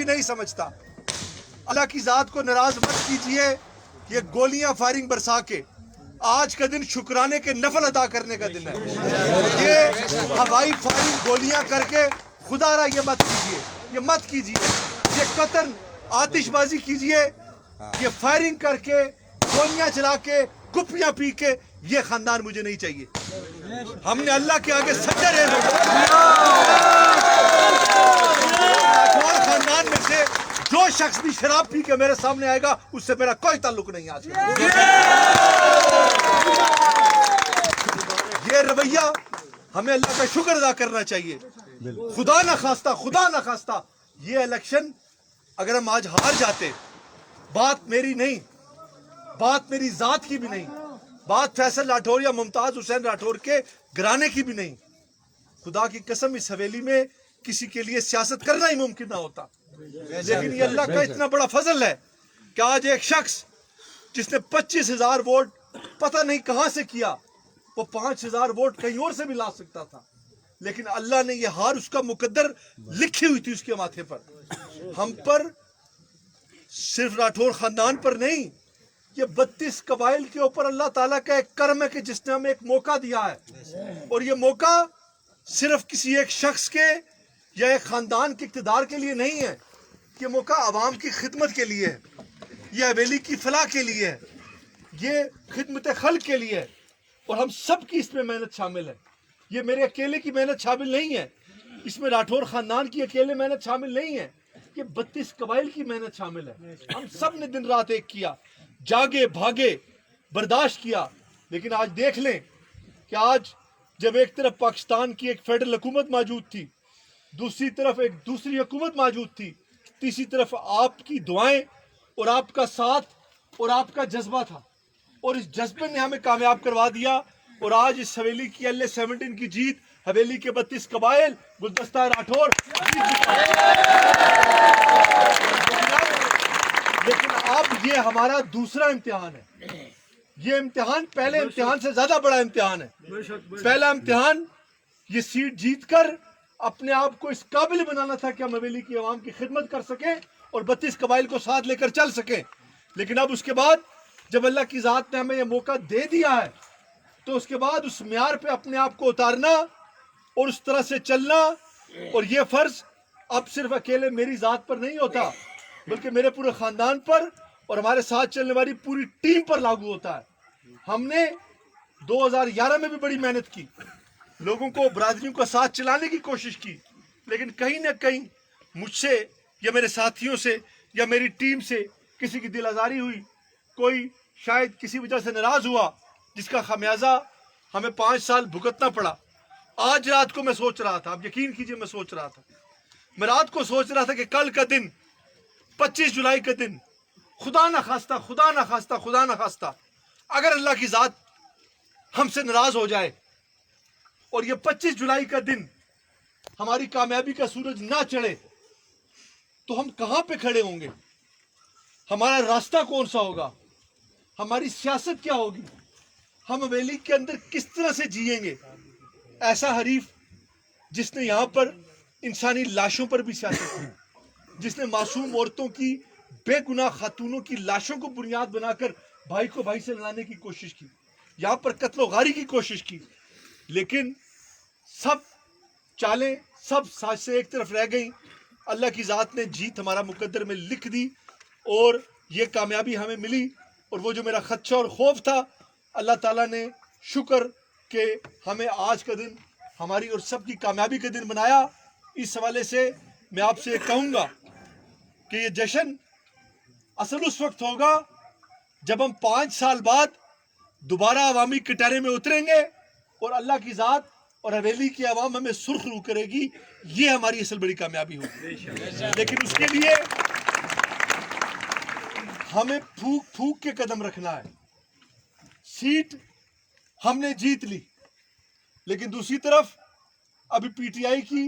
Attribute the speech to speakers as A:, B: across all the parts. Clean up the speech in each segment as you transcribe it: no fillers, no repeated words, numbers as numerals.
A: نہیں سمجھتا. اللہ کی ذات کو ناراض مت کیجئے. یہ گولیاں فائرنگ برسا کے آج کا دن شکرانے کے نفل ادا کرنے کا دن ہے. یہ ہوائی فائرنگ گولیاں کر کے خدا را یہ مت کیجئے, یہ مت کیجئے. یہ قطر آتش بازی کیجئے, یہ فائرنگ کر کے گولیاں چلا کے گپیاں پی کے یہ خاندان مجھے نہیں چاہیے. ہم نے اللہ کے آگے سجدہ ریز خاندان میں سے جو شخص بھی شراب پی کے میرے سامنے آئے گا اس سے میرا کوئی تعلق نہیں. آج یہ رویہ ہمیں اللہ کا شکر ادا کرنا چاہیے. خدا نہ خواستہ یہ الیکشن اگر ہم آج ہار جاتے, بات میری نہیں, بات میری ذات کی بھی نہیں, بات فیصل راٹھور یا ممتاز حسین راٹھور کے گرانے کی بھی نہیں. خدا کی قسم اس حویلی میں کسی کے لیے سیاست کرنا ہی ممکن نہ ہوتا, لیکن یہ اللہ کا اتنا بڑا فضل ہے کہ آج ایک شخص جس نے 25,000 ووٹ پتہ نہیں کہاں سے کیا, وہ 5,000 ووٹ کہیں اور سے بھی لا سکتا تھا, لیکن اللہ نے یہ ہار اس کا مقدر لکھی ہوئی تھی اس کے ماتھے پر. ہم پر صرف راٹھور خاندان پر نہیں, یہ 32 قبائل کے اوپر اللہ تعالیٰ کا ایک کرم ہے کہ جس نے ہمیں ایک موقع دیا ہے, اور یہ موقع صرف کسی ایک شخص کے یا ایک خاندان کے اقتدار کے لیے نہیں ہے. یہ موقع عوام کی خدمت کے لیے ہے, یہ حویلی کی فلاح کے لیے ہے, یہ خدمت خلق کے لیے ہے, اور ہم سب کی اس میں محنت شامل ہے. یہ میرے اکیلے کی محنت شامل نہیں ہے, اس میں راٹھور خاندان کی اکیلے محنت شامل نہیں ہے, یہ 32 قبائل کی محنت شامل ہے. ہم سب نے دن رات ایک کیا, جاگے بھاگے برداشت کیا. لیکن آج دیکھ لیں کہ آج جب ایک طرف پاکستان کی ایک فیڈرل حکومت موجود تھی, دوسری طرف ایک دوسری حکومت موجود تھی, تیسری طرف آپ کی دعائیں اور آپ کا ساتھ اور آپ کا جذبہ تھا, اور اس جذبے نے ہمیں کامیاب کروا دیا. اور آج اس حویلی کی LA-17 کی جیت, حویلی کے 32 قبائل, گلدستہ راٹھور. لیکن اب یہ ہمارا دوسرا امتحان ہے. یہ امتحان پہلے امتحان سے زیادہ بڑا امتحان ہے. پہلا امتحان یہ سیٹ جیت کر اپنے آپ کو اس قابل بنانا تھا کہ ہم حویلی کی عوام کی خدمت کر سکیں اور 32 قبائل کو ساتھ لے کر چل سکیں. لیکن اب اس کے بعد جب اللہ کی ذات نے ہمیں یہ موقع دے دیا ہے تو اس کے بعد اس معیار پہ اپنے آپ کو اتارنا اور اس طرح سے چلنا, اور یہ فرض اب صرف اکیلے میری ذات پر نہیں ہوتا بلکہ میرے پورے خاندان پر اور ہمارے ساتھ چلنے والی پوری ٹیم پر لاگو ہوتا ہے. ہم نے 2011 میں بھی بڑی محنت کی, لوگوں کو برادریوں کا ساتھ چلانے کی کوشش کی, لیکن کہیں نہ کہیں مجھ سے یا میرے ساتھیوں سے یا میری ٹیم سے کسی کی دل آزاری ہوئی, کوئی شاید کسی وجہ سے ناراض ہوا, جس کا خمیازہ ہمیں 5 سال بھگتنا پڑا. آج رات کو میں سوچ رہا تھا, اب یقین کیجئے میں سوچ رہا تھا, میں رات کو سوچ رہا تھا کہ کل کا دن 25 جولائی کا دن خدا نہ خواستہ اگر اللہ کی ذات ہم سے ناراض ہو جائے اور یہ 25 جولائی کا دن ہماری کامیابی کا سورج نہ چڑھے تو ہم کہاں پہ کھڑے ہوں گے؟ ہمارا راستہ کون سا ہوگا؟ ہماری سیاست کیا ہوگی؟ ہم حویلی کے اندر کس طرح سے جیئیں گے؟ ایسا حریف جس نے یہاں پر انسانی لاشوں پر بھی سیاست کی, جس نے معصوم عورتوں کی, بے گناہ خاتونوں کی لاشوں کو بنیاد بنا کر بھائی کو بھائی سے لڑانے کی کوشش کی, یہاں پر قتل و غاری کی کوشش کی, لیکن سب چالیں, سب سازشیں ایک طرف رہ گئیں. اللہ کی ذات نے جیت ہمارا مقدر میں لکھ دی اور یہ کامیابی ہمیں ملی. اور وہ جو میرا خدشہ اور خوف تھا, اللہ تعالیٰ نے شکر کہ ہمیں آج کا دن ہماری اور سب کی کامیابی کا دن بنایا. اس حوالے سے میں آپ سے کہوں گا کہ یہ جشن اصل اس وقت ہوگا جب ہم 5 سال بعد دوبارہ عوامی کٹہرے میں اتریں گے اور اللہ کی ذات اور حویلی کی عوام ہمیں سرخ رو کرے گی. یہ ہماری اصل بڑی کامیابی ہوگی. لیکن اس کے لیے ہمیں پھونک پھونک کے قدم رکھنا ہے. سیٹ ہم نے جیت لی, لیکن دوسری طرف ابھی پی ٹی آئی کی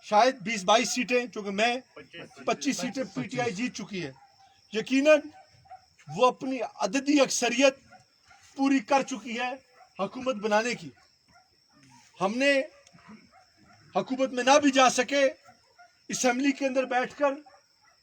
A: شاید 20-22 سیٹیں, چونکہ میں 25 سیٹیں پی ٹی آئی جیت چکی ہے. یقیناً وہ اپنی عددی اکثریت پوری کر چکی ہے حکومت بنانے کی. ہم نے حکومت میں نہ بھی جا سکے, اسمبلی کے اندر بیٹھ کر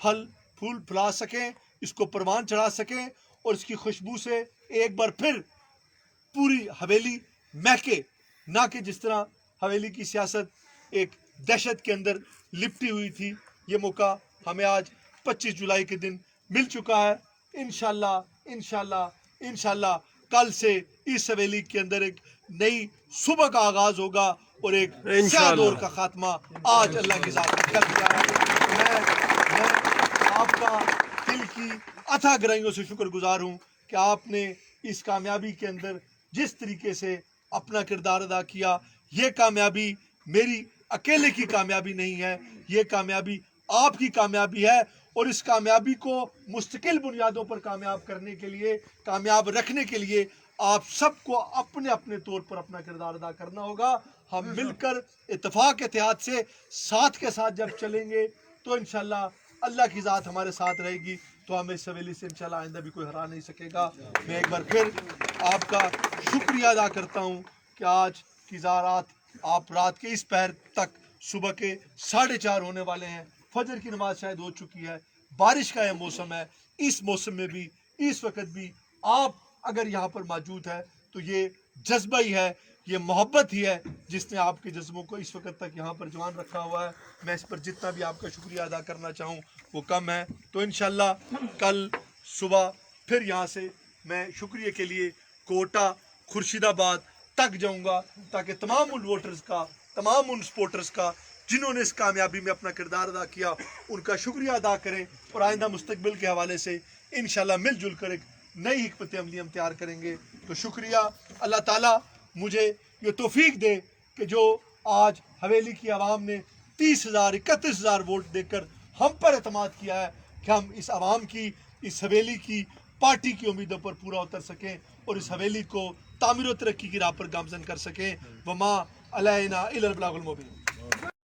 A: پھل پھول پھلا سکیں، اس کو پروان چڑھا سکیں، اور اس کی خوشبو سے ایک بار پھر پوری حویلی مہکے، نہ کہ جس طرح حویلی کی سیاست ایک دہشت کے اندر لپٹی ہوئی تھی۔ یہ موقع ہمیں آج 25 جولائی کے دن مل چکا ہے۔ انشاءاللہ انشاءاللہ انشاءاللہ کل سے اس حویلی کے اندر ایک نئی صبح کا آغاز ہوگا اور ایک سیاہ دور کا خاتمہ آج اللہ کی ذات نے کر دیا ہے۔ میں آپ کا دل کی اتھا گہرائیوں سے شکر گزار ہوں کہ آپ نے اس کامیابی کے اندر جس طریقے سے اپنا کردار ادا کیا۔ یہ کامیابی میری اکیلے کی کامیابی نہیں ہے، یہ کامیابی آپ کی کامیابی ہے، اور اس کامیابی کو مستقل بنیادوں پر کامیاب کرنے کے لیے، کامیاب رکھنے کے لیے آپ سب کو اپنے اپنے طور پر اپنا کردار ادا کرنا ہوگا۔ ہم مل کر اتفاق اتحاد سے ساتھ کے ساتھ جب چلیں گے تو انشاءاللہ اللہ کی ذات ہمارے ساتھ رہے گی، تو ہمیں اس حویلی سے انشاءاللہ آئندہ بھی کوئی ہرا نہیں سکے گا۔ میں ایک بار پھر آپ کا شکریہ ادا کرتا ہوں کہ آج کی رات آپ رات کے اس پہر تک، صبح کے 4:30 ہونے والے ہیں، فجر کی نماز شاید ہو چکی ہے، بارش کا یہ موسم ہے، اس موسم میں بھی اس وقت بھی آپ اگر یہاں پر موجود ہے تو یہ جذبہ ہی ہے، یہ محبت ہی ہے جس نے آپ کے جذبوں کو اس وقت تک یہاں پر جوان رکھا ہوا ہے۔ میں اس پر جتنا بھی آپ کا شکریہ ادا کرنا چاہوں وہ کم ہے۔ تو انشاءاللہ کل صبح پھر یہاں سے میں شکریہ کے لیے کوٹا خورشید آباد تک جاؤں گا، تاکہ تمام ان ووٹرز کا، تمام ان سپورٹرز کا جنہوں نے اس کامیابی میں اپنا کردار ادا کیا، ان کا شکریہ ادا کریں، اور آئندہ مستقبل کے حوالے سے انشاءاللہ مل جل کر ایک نئی حکمت عملی ہم تیار کریں گے۔ تو شکریہ۔ اللہ تعالیٰ مجھے یہ توفیق دے کہ جو آج حویلی کی عوام نے 30,000 31,000 ووٹ دے کر ہم پر اعتماد کیا ہے، کہ ہم اس عوام کی، اس حویلی کی، پارٹی کی امیدوں پر پورا اتر سکیں اور اس حویلی کو تعمیر و ترقی کی راہ پر گامزن کر سکیں۔ وما علینا الا البلاغ المبین۔